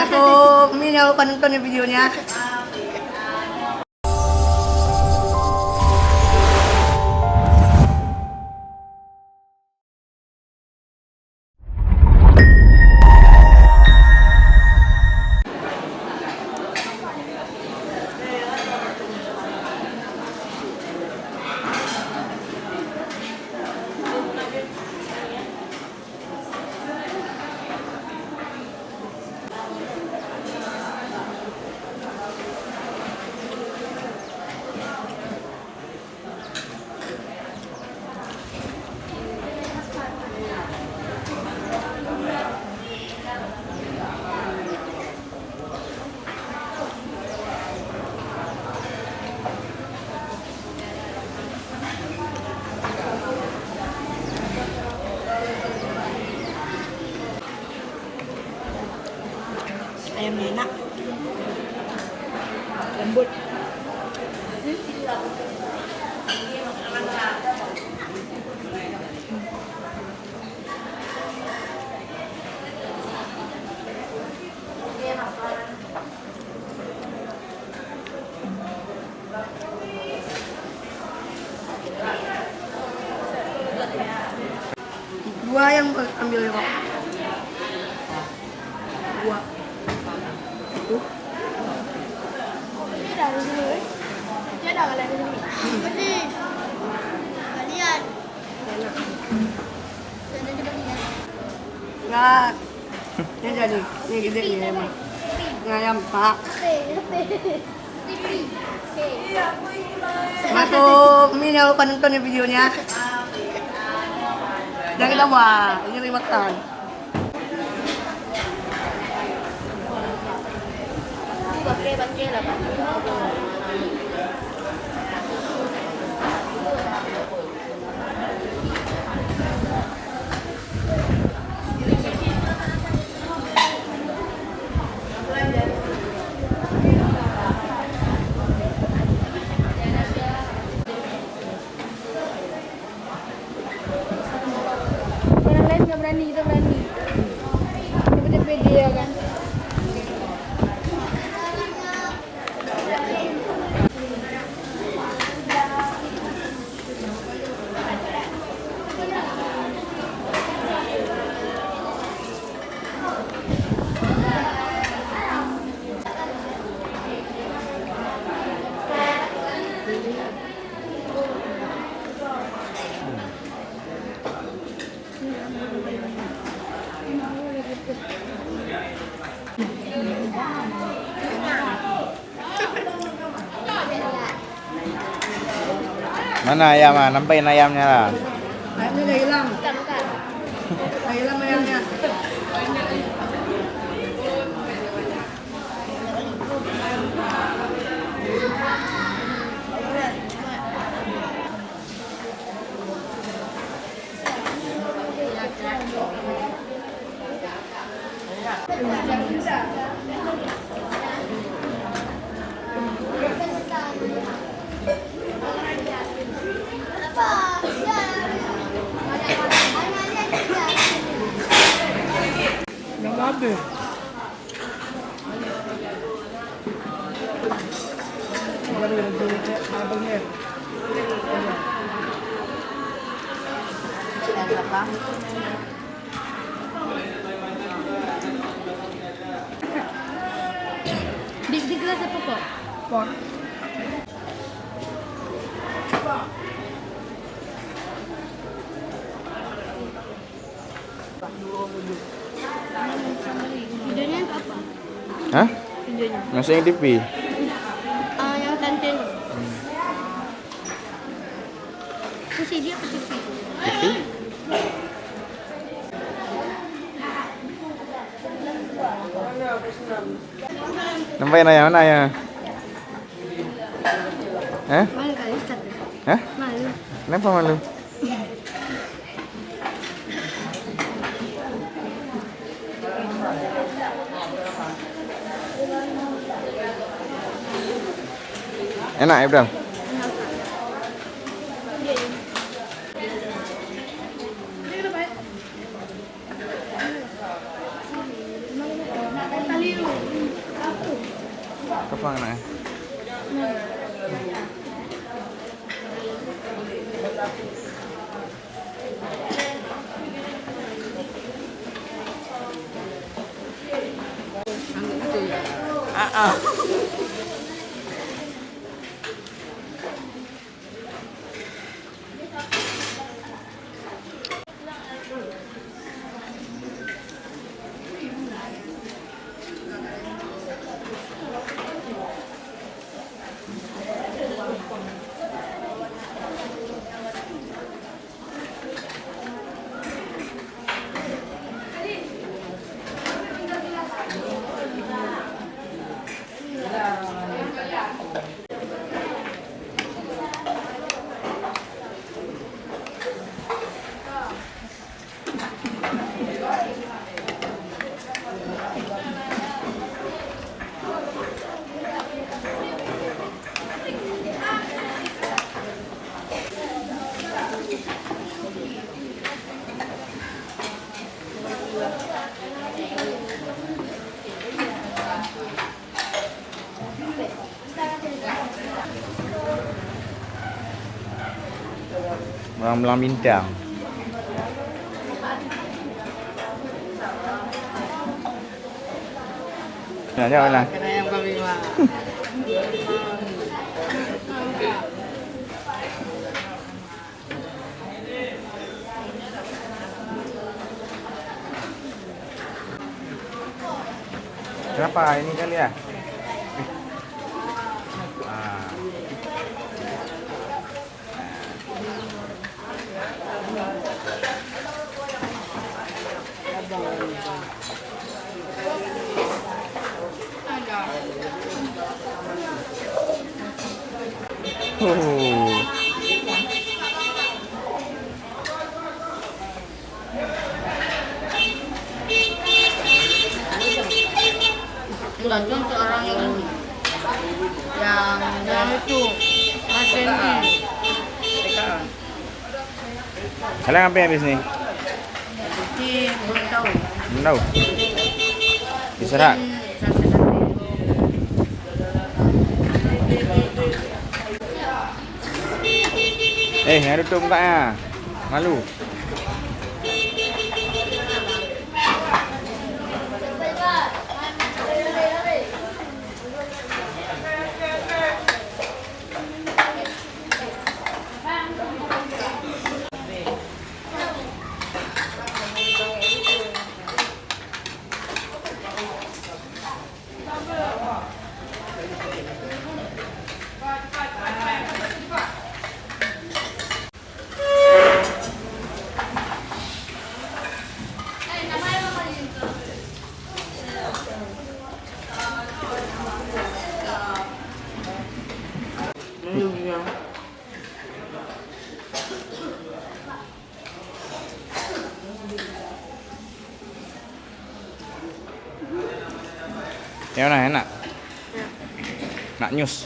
Satu ini aku nonton videonya. Ayamnya enak, lembut. Dua yang ambil ya, Pak. Dua. Ini dah dulu. Dia dah kalau dulu. Mesti kalian. Jangan dibagi ya. Enggak. Ini jadi, ini gede ini emang. Ngayam Pak. Satu ini aku nonton videonya. Jangan kita buat, ini makan. Pakai lah Pak. Orang lain nggak berani, kita berani. Cepet-cepet pede ya kan. Mana ayam ah? Nampain ayamnya lah. Ayamnya udah hilang. Bukan. Udah hilang ayamnya. Yang habis. Di gelas apa kok? Pot. Videonya itu apa? Hah? Videonya. Masuk yang TV? Yang kantin. Kursi dia apa TV? TV? Nampain ayam mana ayam? Hah? Malu kali Ustaz. Hah? Malu. Kenapa malu? Enak ya, Bro? Tali dulu. Kepang nak. Anggap betul ya. Belang-belang bintang. Nak jawab lah. Kena ayam kami mah. Berapa ini kali ya? Ah. Oh. Enggak untuk orang yang ini. Yang itu pasien ini. Sekarang. Kalian apa habis ni? Jadi belum tahu. Belum tahu. Diserak. Yang tutup mukanya. Malu. Yang mana enak? Nak news.